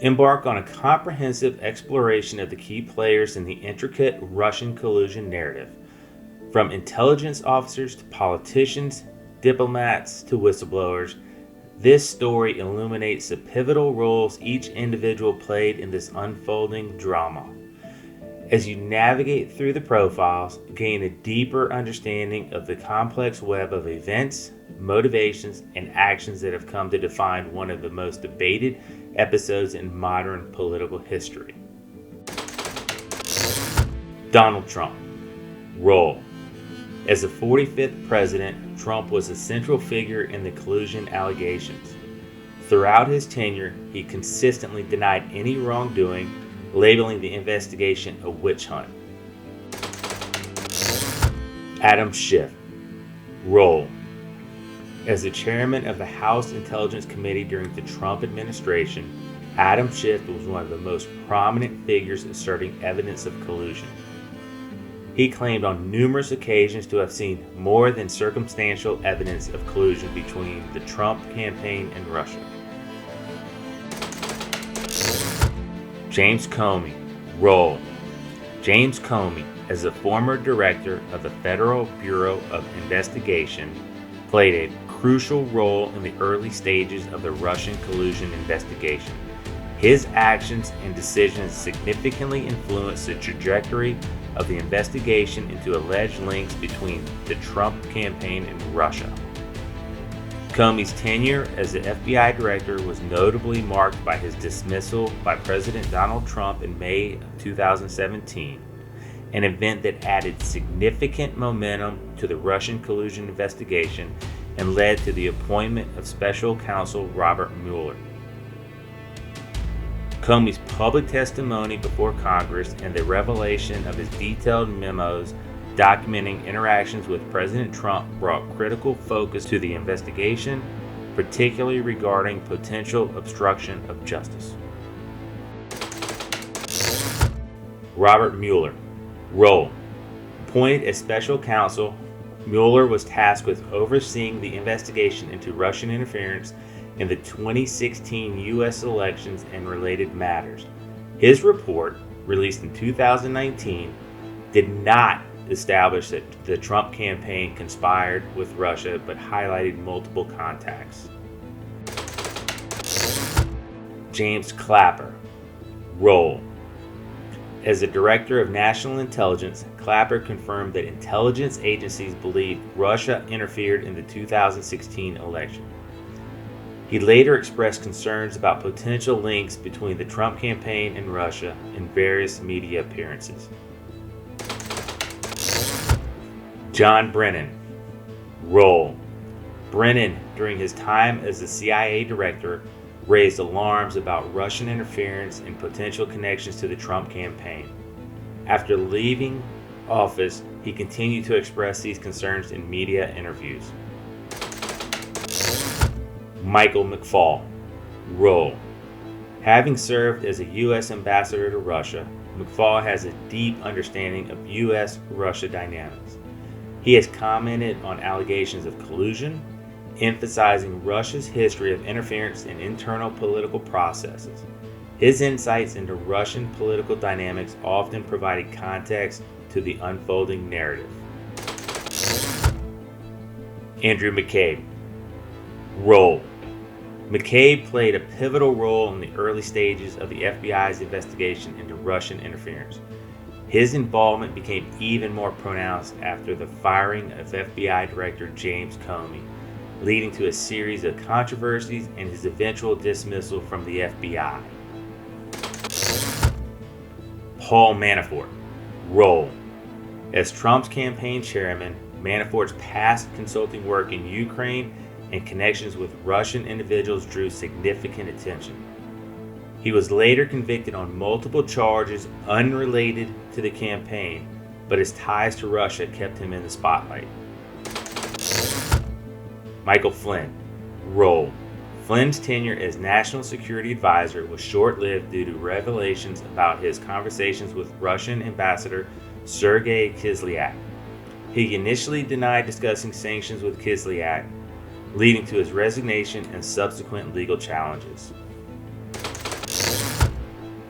embark on a comprehensive exploration of the key players in the intricate Russian collusion narrative, from intelligence officers to politicians, diplomats to whistleblowers. This story illuminates the pivotal roles each individual played in this unfolding drama. As you navigate through the profiles, gain a deeper understanding of the complex web of events, motivations, and actions that have come to define one of the most debated episodes in modern political history. Donald Trump. Role. As the 45th president, Trump was a central figure in the collusion allegations. Throughout his tenure, he consistently denied any wrongdoing, labeling the investigation a witch hunt. Adam Schiff. Role. As the chairman of the House Intelligence Committee during the Trump administration, Adam Schiff was one of the most prominent figures asserting evidence of collusion. He claimed on numerous occasions to have seen more than circumstantial evidence of collusion between the Trump campaign and Russia. James Comey. Role. James Comey, as a former director of the Federal Bureau of Investigation, played a crucial role in the early stages of the Russian collusion investigation. His actions and decisions significantly influenced the trajectory of the investigation into alleged links between the Trump campaign and Russia. Comey's tenure as the FBI director was notably marked by his dismissal by President Donald Trump in May of 2017, an event that added significant momentum to the Russian collusion investigation and led to the appointment of special counsel Robert Mueller. Comey's public testimony before Congress and the revelation of his detailed memos documenting interactions with President Trump brought critical focus to the investigation, particularly regarding potential obstruction of justice. Robert Mueller. Role. Appointed as special counsel, Mueller was tasked with overseeing the investigation into Russian interference in the 2016 U.S. elections and related matters. His report, released in 2019, did not establish that the Trump campaign conspired with Russia, but highlighted multiple contacts. James Clapper. Role. As the Director of National Intelligence, Clapper confirmed that intelligence agencies believed Russia interfered in the 2016 election. He later expressed concerns about potential links between the Trump campaign and Russia in various media appearances. John Brennan. Role. Brennan, during his time as the CIA director, raised alarms about Russian interference and potential connections to the Trump campaign. After leaving office, he continued to express these concerns in media interviews. Michael McFaul. Role. Having served as a U.S. ambassador to Russia, McFaul has a deep understanding of U.S.-Russia dynamics. He has commented on allegations of collusion, emphasizing Russia's history of interference in internal political processes. His insights into Russian political dynamics often provided context to the unfolding narrative. Andrew McCabe. Role. McCabe played a pivotal role in the early stages of the FBI's investigation into Russian interference. His involvement became even more pronounced after the firing of FBI Director James Comey, leading to a series of controversies and his eventual dismissal from the FBI. Paul Manafort. Role. As Trump's campaign chairman, Manafort's past consulting work in Ukraine and connections with Russian individuals drew significant attention. He was later convicted on multiple charges unrelated to the campaign, but his ties to Russia kept him in the spotlight. Michael Flynn. Role. Flynn's tenure as National Security Advisor was short-lived due to revelations about his conversations with Russian Ambassador Sergei Kislyak. He initially denied discussing sanctions with Kislyak, leading to his resignation and subsequent legal challenges.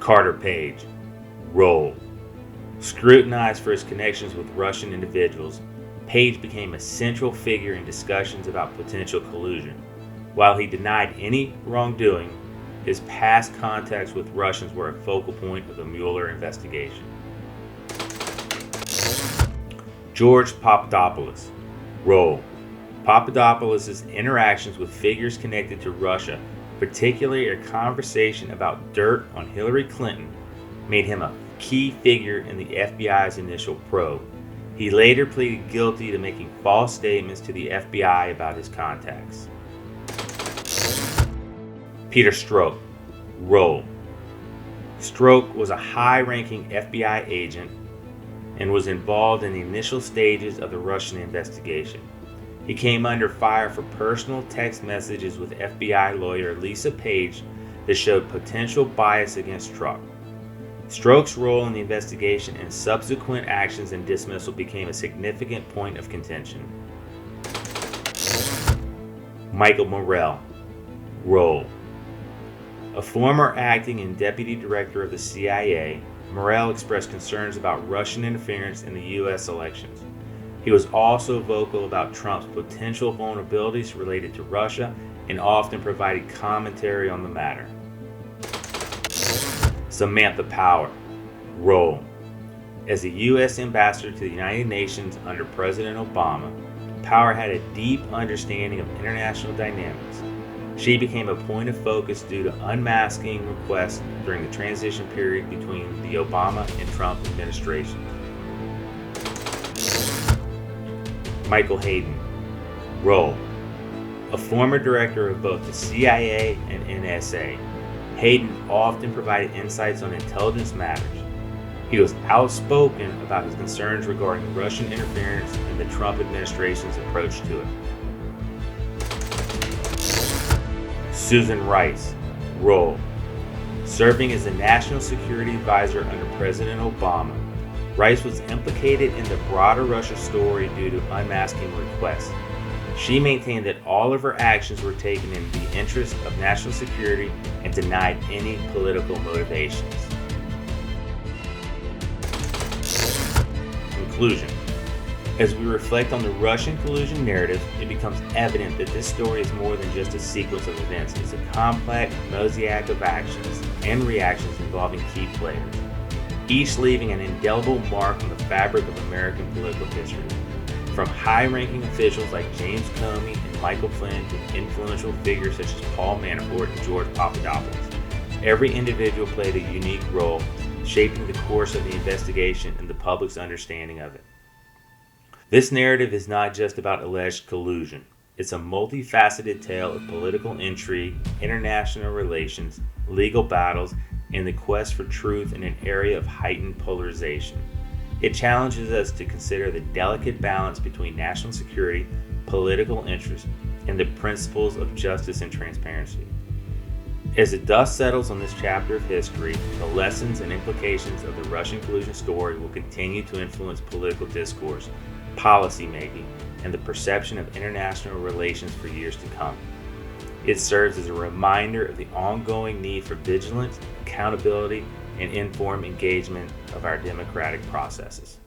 Carter Page. Role. Scrutinized for his connections with Russian individuals, Page became a central figure in discussions about potential collusion. While he denied any wrongdoing, his past contacts with Russians were a focal point of the Mueller investigation. George Papadopoulos. Role. Papadopoulos' interactions with figures connected to Russia, particularly a conversation about dirt on Hillary Clinton, made him a key figure in the FBI's initial probe. He later pleaded guilty to making false statements to the FBI about his contacts. Peter Strzok. Role. Strzok was a high-ranking FBI agent and was involved in the initial stages of the Russian investigation. He came under fire for personal text messages with FBI lawyer Lisa Page that showed potential bias against Strzok. Strzok's role in the investigation and subsequent actions and dismissal became a significant point of contention. Michael Morell. Role. A former acting and deputy director of the CIA, Morell expressed concerns about Russian interference in the U.S. elections. He was also vocal about Trump's potential vulnerabilities related to Russia and often provided commentary on the matter. Samantha Power. Role. As the U.S. ambassador to the United Nations under President Obama, Power had a deep understanding of international dynamics. She became a point of focus due to unmasking requests during the transition period between the Obama and Trump administrations. Michael Hayden. Role. A former director of both the CIA and NSA, Hayden often provided insights on intelligence matters. He was outspoken about his concerns regarding Russian interference and the Trump administration's approach to it. Susan Rice. Role. Serving as the National Security Advisor under President Obama, Rice was implicated in the broader Russia story due to unmasking requests. She maintained that all of her actions were taken in the interest of national security and denied any political motivations. Conclusion. As we reflect on the Russian collusion narrative, it becomes evident that this story is more than just a sequence of events. It's a complex mosaic of actions and reactions involving key players, each leaving an indelible mark on the fabric of American political history. From high-ranking officials like James Comey and Michael Flynn to influential figures such as Paul Manafort and George Papadopoulos, every individual played a unique role, shaping the course of the investigation and the public's understanding of it. This narrative is not just about alleged collusion. It's a multifaceted tale of political intrigue, international relations, legal battles, and the quest for truth in an area of heightened polarization. It challenges us to consider the delicate balance between national security, political interest, and the principles of justice and transparency. As the dust settles on this chapter of history, the lessons and implications of the Russian collusion story will continue to influence political discourse, policymaking, and the perception of international relations for years to come. It serves as a reminder of the ongoing need for vigilance, accountability, and informed engagement of our democratic processes.